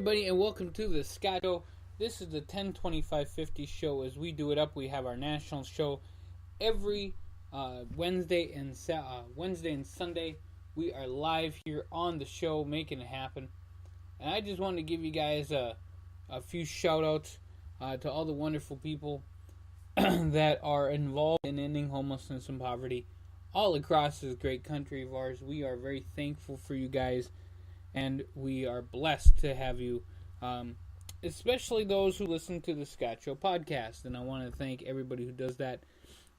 everybody, and welcome to the Scott Show. This is the 1025Fifty Show. As we do it up, we have our national show every Wednesday and Sunday. We are live here on the show, making it happen. And I just wanted to give you guys a few shout-outs to all the wonderful people that are involved in ending homelessness and poverty all across this great country of ours. We are very thankful for you guys, and we are blessed to have you, especially those who listen to the Scott Show podcast. And I want to thank everybody who does that.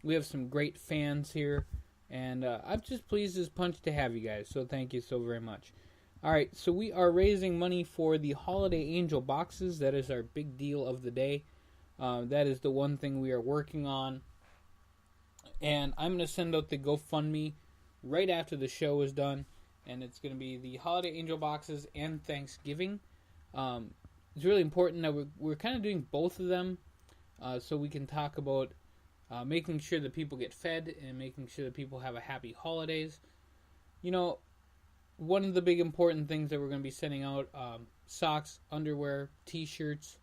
We have some great fans here, and I'm just pleased as punch to have you guys. So thank you so very much. All right, so we are raising money for the Holiday Angel boxes. That is our big deal of the day. That is the one thing we are working on. And I'm going to send out the GoFundMe right after the show is done. And it's going to be the Holiday Angel boxes and Thanksgiving. It's really important that we're kind of doing both of them so we can talk about making sure that people get fed and making sure that people have a happy holidays. You know, one of the big important things that we're going to be sending out, socks, underwear, t-shirts,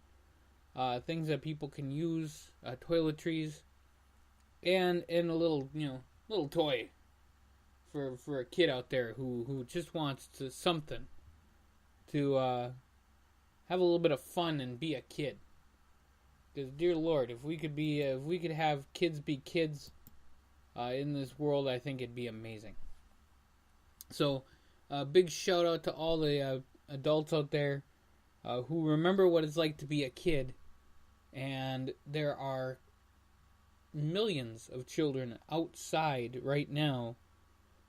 things that people can use, toiletries, and a little toy for a kid out there who just wants something to have a little bit of fun and be a kid. Because, dear Lord, if we could have kids be kids in this world, I think it'd be amazing. So, big shout out to all the adults out there who remember what it's like to be a kid. And there are millions of children outside right now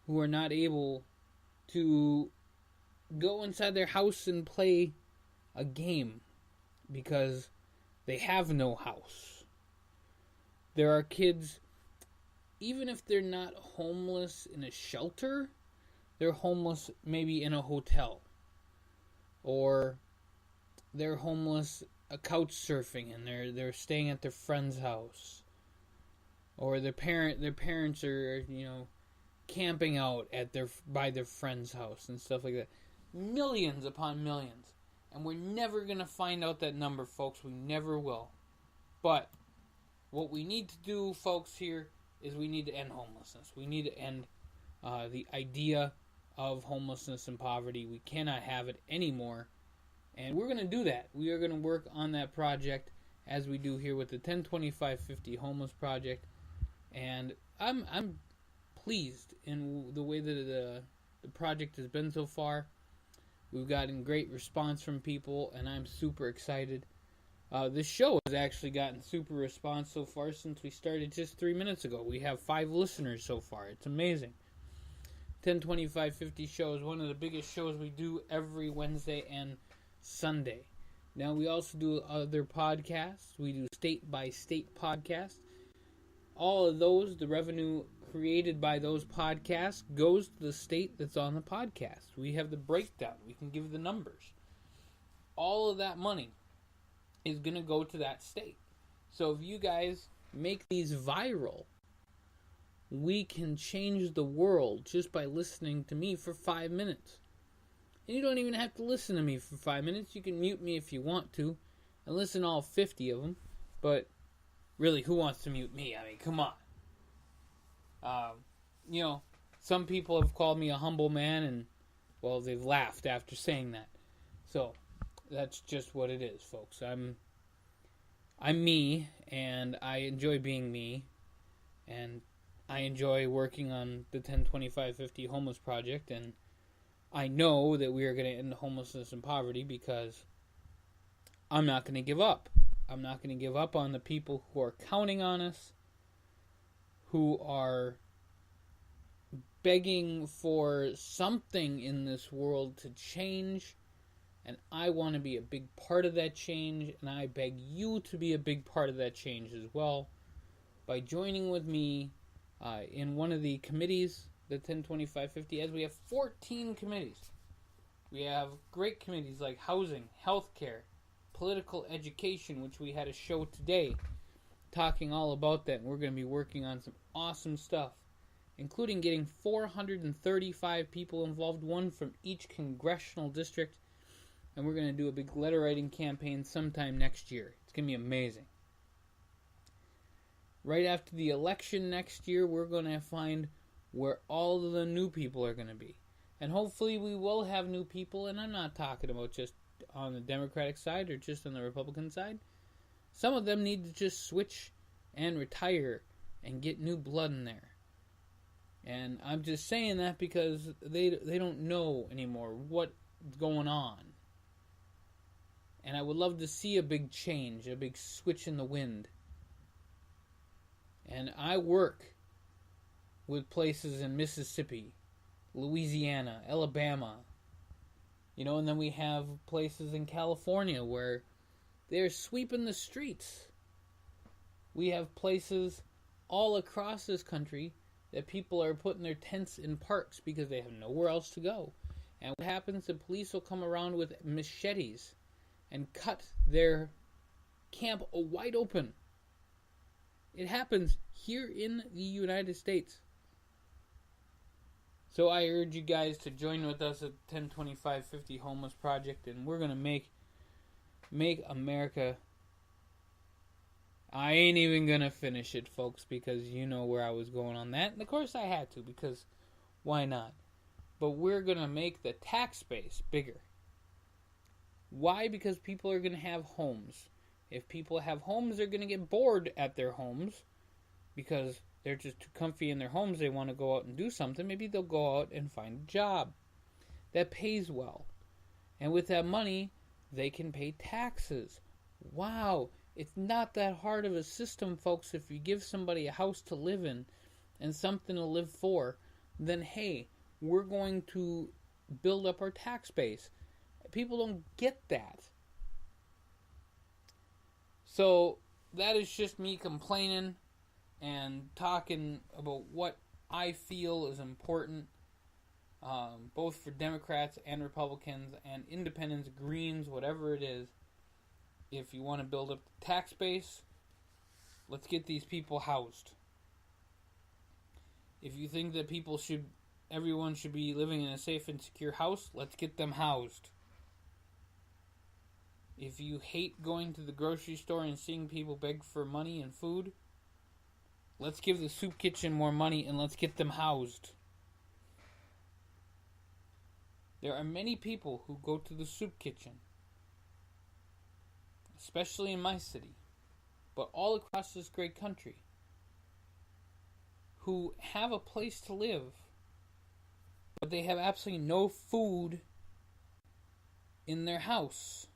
who are not able to go inside their house and play a game because they have no house. There are kids, even if they're not homeless in a shelter, they're homeless maybe in a hotel. Or they're homeless couch surfing and they're staying at their friend's house. Or their parents are, camping out by their friend's house and stuff like that. Millions upon millions. And we're never going to find out that number, folks. We never will. But what we need to do, folks, here is we need to end homelessness. We need to end the idea of homelessness and poverty. We cannot have it anymore. And we're going to do that. We are going to work on that project as we do here with the 1025Fifty Homeless Project. And I'm pleased in the way that the project has been so far. We've gotten great response from people, and I'm super excited. This show has actually gotten super response so far since we started just 3 minutes ago. We have 5 listeners so far. It's amazing. 1025Fifty Show is one of the biggest shows we do every Wednesday and Sunday. Now, we also do other podcasts. We do state-by-state podcasts. All of those, the revenue created by those podcasts goes to the state that's on the podcast. We have the breakdown. We can give the numbers. All of that money is going to go to that state. So if you guys make these viral, we can change the world just by listening to me for 5 minutes. And you don't even have to listen to me for 5 minutes. You can mute me if you want to and listen to all 50 of them. But really, who wants to mute me? I mean, come on. Some people have called me a humble man, and, well, they've laughed after saying that. So, that's just what it is, folks. I'm me, and I enjoy being me, and I enjoy working on the 1025Fifty Homeless Project, and I know that we are going to end homelessness and poverty because I'm not going to give up. I'm not going to give up on the people who are counting on us, who are begging for something in this world to change, and I want to be a big part of that change, and I beg you to be a big part of that change as well by joining with me in one of the committees, the 1025Fifty, as we have 14 committees. We have great committees like housing, healthcare, political education, which we had a show today talking all about that, and we're going to be working on some awesome stuff, including getting 435 people involved, one from each congressional district, and we're going to do a big letter writing campaign sometime next year. It's going to be amazing. Right after the election next year, we're going to find where all of the new people are going to be. And hopefully we will have new people, and I'm not talking about just on the Democratic side or just on the Republican side. Some of them need to just switch and retire and get new blood in there. And I'm just saying that because they don't know anymore what's going on. And I would love to see a big change, a big switch in the wind. And I work with places in Mississippi, Louisiana, Alabama, and then we have places in California where they're sweeping the streets. We have places all across this country that people are putting their tents in parks because they have nowhere else to go. And what happens, the police will come around with machetes and cut their camp wide open. It happens here in the United States. So I urge you guys to join with us at 102550 Homeless Project, and we're going to make America... I ain't even going to finish it, folks, because you know where I was going on that. And of course I had to, because why not? But we're going to make the tax base bigger. Why? Because people are going to have homes. If people have homes, they're going to get bored at their homes because they're just too comfy in their homes. They want to go out and do something. Maybe they'll go out and find a job that pays well. And with that money, they can pay taxes. Wow. It's not that hard of a system, folks. If you give somebody a house to live in and something to live for, then hey, we're going to build up our tax base. People don't get that. So that is just me complaining and talking about what I feel is important, both for Democrats and Republicans and independents, Greens, whatever it is. If you want to build up the tax base, let's get these people housed. If you think that everyone should be living in a safe and secure house, let's get them housed. If you hate going to the grocery store and seeing people beg for money and food, let's give the soup kitchen more money and let's get them housed. There are many people who go to the soup kitchen, especially in my city, but all across this great country, who have a place to live, but they have absolutely no food in their house.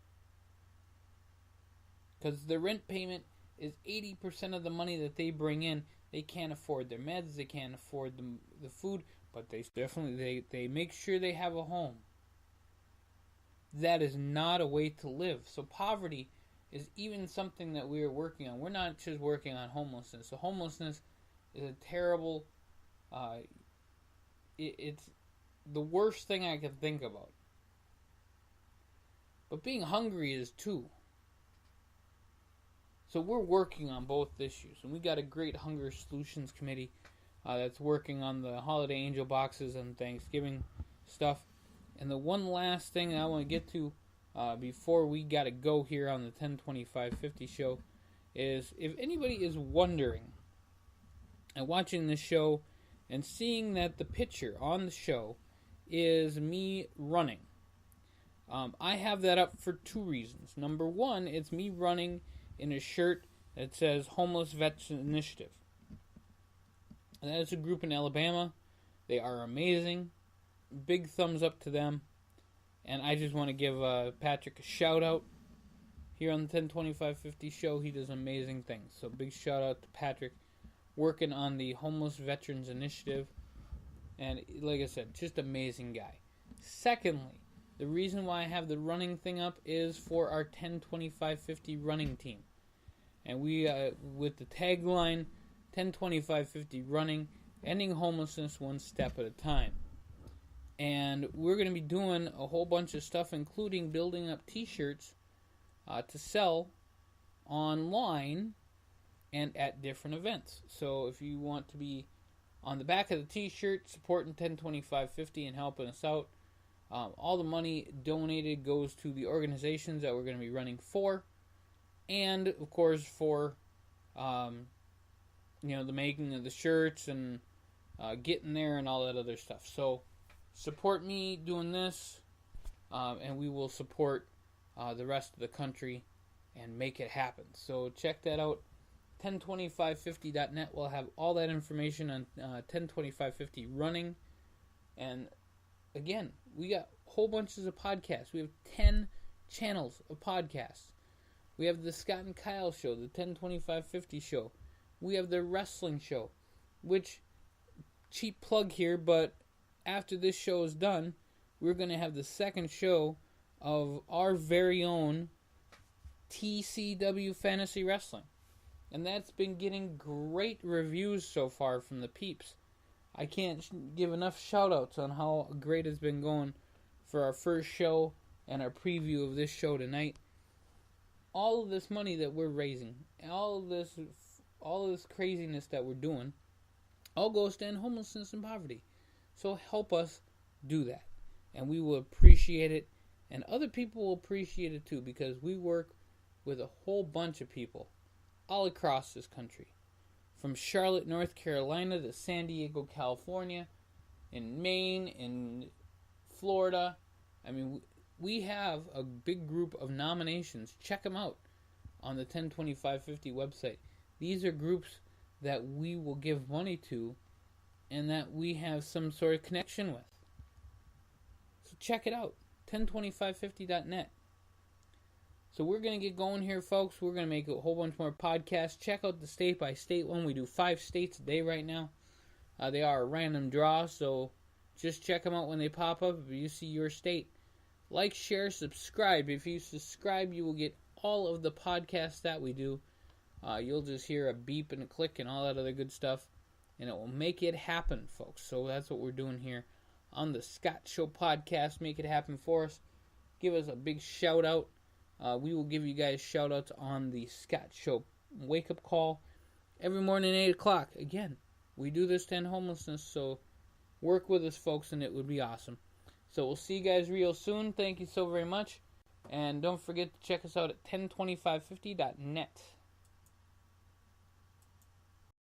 Because the rent payment is 80% of the money that they bring in. They can't afford their meds, they can't afford the food, but they make sure they have a home. That is not a way to live. So poverty is even something that we are working on. We're not just working on homelessness. So homelessness is a terrible, it's the worst thing I can think about. But being hungry is too. So we're working on both issues, and we got a great Hunger Solutions Committee that's working on the holiday angel boxes and Thanksgiving stuff. And the one last thing that I want to get to before we got to go here on the 102550 show is, if anybody is wondering and watching this show and seeing that the picture on the show is me running, I have that up for two reasons. Number one, it's me running in a shirt that says Homeless Vets Initiative. And that is a group in Alabama. They are amazing. Big thumbs up to them. And I just want to give Patrick a shout out here on the 102550 show. He does amazing things. So big shout out to Patrick, working on the Homeless Veterans Initiative. And like I said, just amazing guy. Secondly, the reason why I have the running thing up is for our 102550 running team. And we, with the tagline, 102550 running, ending homelessness one step at a time. And we're going to be doing a whole bunch of stuff, including building up t-shirts to sell online and at different events. So if you want to be on the back of the t-shirt supporting 102550 and helping us out, All the money donated goes to the organizations that we're going to be running for, and of course for the making of the shirts and getting there and all that other stuff. So support me doing this, and we will support the rest of the country and make it happen. So check that out. 102550.net will have all that information on 102550 running. And again, we got whole bunches of podcasts. We have 10 channels of podcasts. We have the Scott and Kyle show, the 102550 show. We have the wrestling show, which, cheap plug here, but after this show is done, we're going to have the second show of our very own TCW Fantasy Wrestling. And that's been getting great reviews so far from the peeps. I can't give enough shout-outs on how great it's been going for our first show and our preview of this show tonight. All of this money that we're raising, all of this craziness that we're doing, all goes to end homelessness and poverty. So help us do that. And we will appreciate it. And other people will appreciate it too, because we work with a whole bunch of people all across this country. From Charlotte, North Carolina to San Diego, California, in Maine, in Florida. I mean, we have a big group of nominations. Check them out on the 102550 website. These are groups that we will give money to and that we have some sort of connection with. So check it out, 102550.net. So we're going to get going here, folks. We're going to make a whole bunch more podcasts. Check out the state-by-state one. We do 5 states a day right now. They are a random draw, so just check them out when they pop up if you see your state. Like, share, subscribe. If you subscribe, you will get all of the podcasts that we do. You'll just hear a beep and a click and all that other good stuff, and it will make it happen, folks. So that's what we're doing here on the Scott Show podcast. Make it happen for us. Give us a big shout-out. We will give you guys shout-outs on the Scott Show wake-up call every morning at 8 o'clock. Again, we do this to end homelessness, so work with us, folks, and it would be awesome. So we'll see you guys real soon. Thank you so very much. And don't forget to check us out at 102550.net.